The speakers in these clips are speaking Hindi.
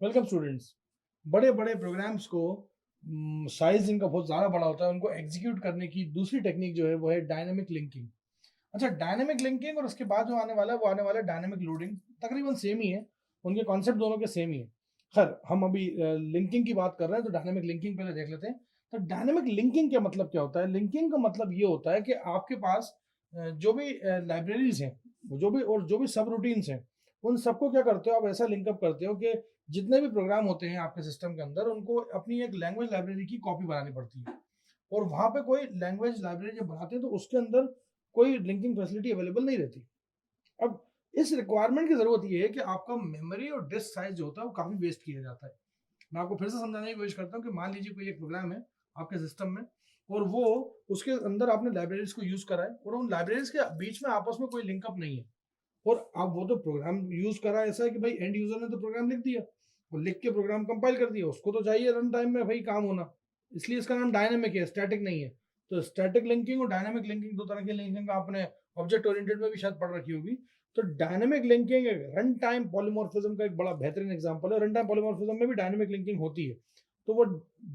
Welcome students. बड़े बड़े प्रोग्राम्स को साइज इनका बहुत ज़्यादा बड़ा होता है, उनको एग्जीक्यूट करने की दूसरी टेक्निक जो है वो है डायनेमिक लिंकिंग। अच्छा, डायनेमिक लिंकिंग और उसके बाद जो आने वाला है वो आने वाला है डायनेमिक लोडिंग। तकरीबन सेम ही है, उनके कॉन्सेप्ट दोनों के सेम ही है। खैर, हम अभी लिंकिंग की बात कर रहे हैं तो डायनेमिक लिंकिंग पहले देख लेते हैं। तो डायनेमिक लिंकिंग का मतलब क्या होता है? लिंकिंग का मतलब ये होता है कि आपके पास जो भी लाइब्रेरीज हैं, जो भी सब रूटीन्स हैं, उन सबको क्या करते हो आप? ऐसा लिंकअप करते हो कि जितने भी प्रोग्राम होते हैं आपके सिस्टम के अंदर, उनको अपनी एक लैंग्वेज लाइब्रेरी की कॉपी बनानी पड़ती है। और वहां पे कोई लैंग्वेज लाइब्रेरी जब बनाते हैं तो उसके अंदर कोई लिंकिंग फैसिलिटी अवेलेबल नहीं रहती। अब इस रिक्वायरमेंट की जरूरत ये है कि आपका मेमोरी और डिस्क साइज जो होता है वो काफी वेस्ट किया जाता है। मैं आपको फिर से समझाने की कोशिश करता हूँ कि मान लीजिए कोई एक प्रोग्राम है आपके सिस्टम में, और वो उसके अंदर आपने लाइब्रेरीज को यूज करा है, और उन लाइब्रेरीज के बीच में आपस में कोई लिंकअप नहीं है। और अब वो तो प्रोग्राम यूज करा ऐसा है कि भाई एंड यूजर ने तो प्रोग्राम लिख दिया, और लिख के प्रोग्राम कंपाइल कर दिया, उसको तो चाहिए रन टाइम में भाई काम होना। इसलिए इसका नाम डायनेमिक है, स्टैटिक नहीं है। तो स्टैटिक लिंकिंग और डायनेमिक लिंकिंग दो तरह की लिंकिंग आपने ऑब्जेक्ट ओरिएंटेड में भी शायद पढ़ रखी होगी। तो dynamic linking run time polymorphism का एक बड़ा बेहतरीन एग्जांपल है। रन टाइम पॉलीमॉर्फिज्म में भी डायनेमिक लिंकिंग होती है। तो वो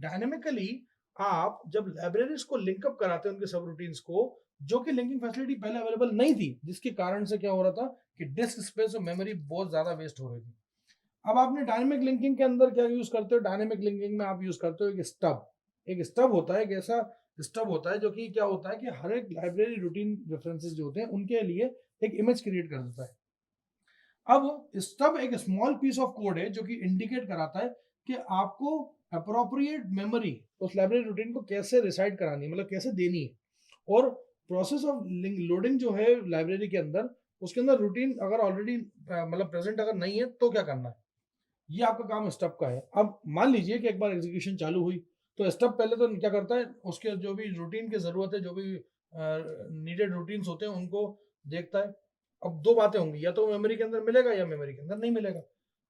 डायनेमिकली आप जब लाइब्रेरीज को लिंकअप कराते हैं उनके सब रूटीन्स को, जो कि लिंकिंग फैसिलिटी पहले अवेलेबल नहीं थी, जिसके कारण से क्या हो रहा था कि डिस्क स्पेस और मेमोरी बहुत ज्यादा वेस्ट हो रही थी। अब आपने डायनेमिक लिंकिंग के अंदर क्या यूज करते हो? डायनेमिक लिंकिंग में आप यूज करते हो एक स्टब। एक स्टब होता है, एक ऐसा स्टब होता है जो कि क्या होता है कि हर एक लाइब्रेरी रूटीन रेफरेंसेस जो होते हैं उनके लिए एक इमेज क्रिएट कर देता है। अब स्टब एक स्मॉल पीस ऑफ कोड है जो कि इंडिकेट कराता है कि आपको अप्रोप्रिएट मेमोरी उस लाइब्रेरी रूटीन को कैसे रिसाइड करानी है, मतलब कैसे देनी है। और प्रोसेस ऑफ लोडिंग जो है लाइब्रेरी के अंदर, उसके अंदर रूटीन अगर ऑलरेडी मतलब प्रेजेंट अगर नहीं है तो क्या करना है, ये आपका काम स्टब का है। अब मान लीजिए कि एक बार एग्जीक्यूशन चालू हुई, तो स्टब पहले तो क्या करता है, उसके जो भी रूटीन की जरूरत है, जो भी नीडेड रूटीन्स होते हैं उनको देखता है। अब दो बातें होंगी, या तो मेमोरी के अंदर मिलेगा या मेमोरी के अंदर नहीं मिलेगा।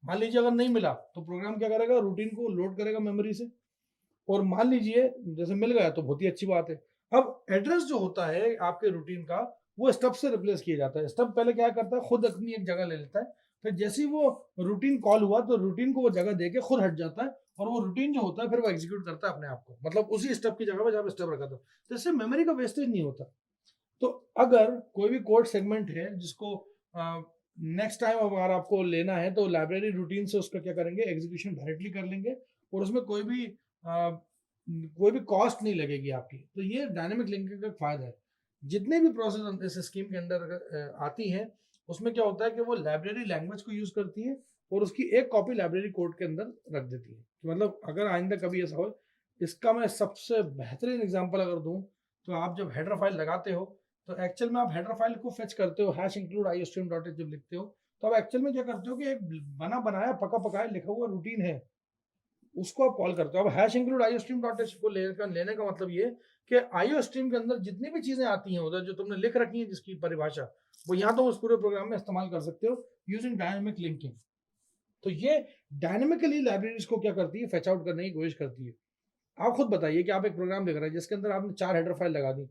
मान लीजिए अगर नहीं मिला तो प्रोग्राम क्या करेगा, रूटीन को लोड करेगा मेमोरी से। और मान लीजिए जैसे मिल गया तो बहुत ही अच्छी बात है। अब एड्रेस जो होता है आपके रूटीन का, वो स्टब से रिप्लेस किया जाता है। स्टब पहले क्या करता है, खुद अपनी एक जगह ले लेता है, फिर जैसे ही वो रूटीन कॉल हुआ तो रूटीन को वो जगह देके खुद हट जाता है, और वो रूटीन जो होता है फिर वो एग्जीक्यूट करता है अपने आप को, मतलब उसी स्टब की जगह पर जहाँ पे स्टब रखा था। तो इससे मेमोरी का वेस्टेज नहीं होता। तो अगर कोई भी कोड सेगमेंट है जिसको नेक्स्ट टाइम अगर आपको लेना है तो लाइब्रेरी रूटीन से उसका क्या करेंगे, एग्जीक्यूशन डायरेक्टली कर लेंगे, और उसमें कोई भी कॉस्ट नहीं लगेगी आपकी। तो ये डायनेमिक लिंकिंग का फायदा है। जितने भी प्रोसेस इस स्कीम के अंदर आती हैं, उसमें क्या होता है कि वो लाइब्रेरी लैंग्वेज को यूज करती है और उसकी एक कॉपी लाइब्रेरी कोड के अंदर रख देती है। तो मतलब अगर आइंदा कभी ऐसा हो, इसका मैं सबसे बेहतरीन एग्जांपल अगर दूं, तो आप जब हेडर फाइल लगाते हो तो एक्चुअल में आप हेडर फाइल को फेच करते हो, hash include iostream dot H जब लिखते हो, तो आप एक्चुअल में क्या करते हो कि एक बना बनाया पका पकाया लिखा हुआ रूटीन है, उसको आप कॉल करते हो। अब hash include iostream dot H को लेने का मतलब ये कि आईओस्ट्रीम के अंदर जितनी भी चीजें आती हैं उधर जो तुमने लिख रखी है जिसकी परिभाषा, वो यहाँ तो उस पूरे प्रोग्राम में इस्तेमाल कर सकते हो यूजिंग डायनेमिक लिंकिंग। तो ये डायनेमिकली लाइब्रेरीज को क्या करती है, फेच आउट करने की कोशिश करती है। आप खुद बताइए कि आप एक प्रोग्राम लिख रहे हैं जिसके अंदर आपने 4 हेडर फाइल लगा दी,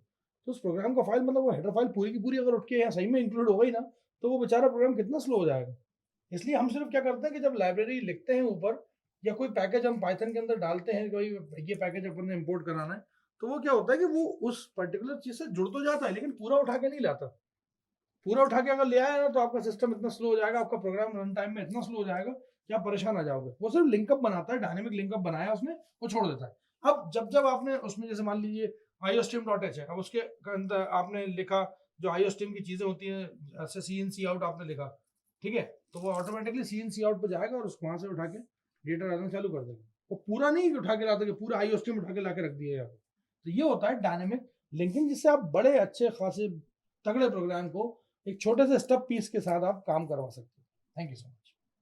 तो उस प्रोग्राम का फाइल, मतलब वो हेडर फाइल पूरी की पूरी अगर उठ के यहाँ सही में इंक्लूड हो गई ना, तो वो बेचारा प्रोग्राम कितना स्लो हो जाएगा। इसलिए हम सिर्फ क्या करते हैं कि जब लाइब्रेरी लिखते हैं ऊपर, या कोई पैकेज हम पाइथन के अंदर डालते हैं, कोई ये पैकेज अपन ने इंपोर्ट कराना है, तो वो क्या होता है कि वो उस पर्टिकुलर चीज से जुड़ तो जाता है लेकिन पूरा उठा के नहीं लाता। पूरा उठा के अगर ले आया ना तो आपका सिस्टम इतना स्लो हो जाएगा, आपका प्रोग्राम रन टाइम में इतना स्लो हो जाएगा कि आप परेशान आ जाओगे। वो सिर्फ लिंकअप बनाता है, डायनेमिक लिंकअप बनाया उसने, वो छोड़ देता है। अब जब जब आपने उसमें जैसे मान लीजिए आईओस्ट्रीम डॉट एच है, अब उसके अंदर आपने लिखा जो आईओस्ट्रीम की चीजें होती हैं, जैसे सी इन सी आउट आपने लिखा, ठीक है, तो वो ऑटोमेटिकली सी इन सी आउट पर जाएगा और उसको वहां से उठा के डेटा डालना चालू कर देगा। वो पूरा नहीं उठा के लाता कि पूरा आईओस्ट्रीम उठा के ला के रख दिया यहाँ पे। तो ये होता है डायनेमिक लिंकिंग, जिससे आप बड़े अच्छे खासे तगड़े प्रोग्राम को एक छोटे से स्टेप पीस के साथ आप काम करवा सकते हो। Thank you so much.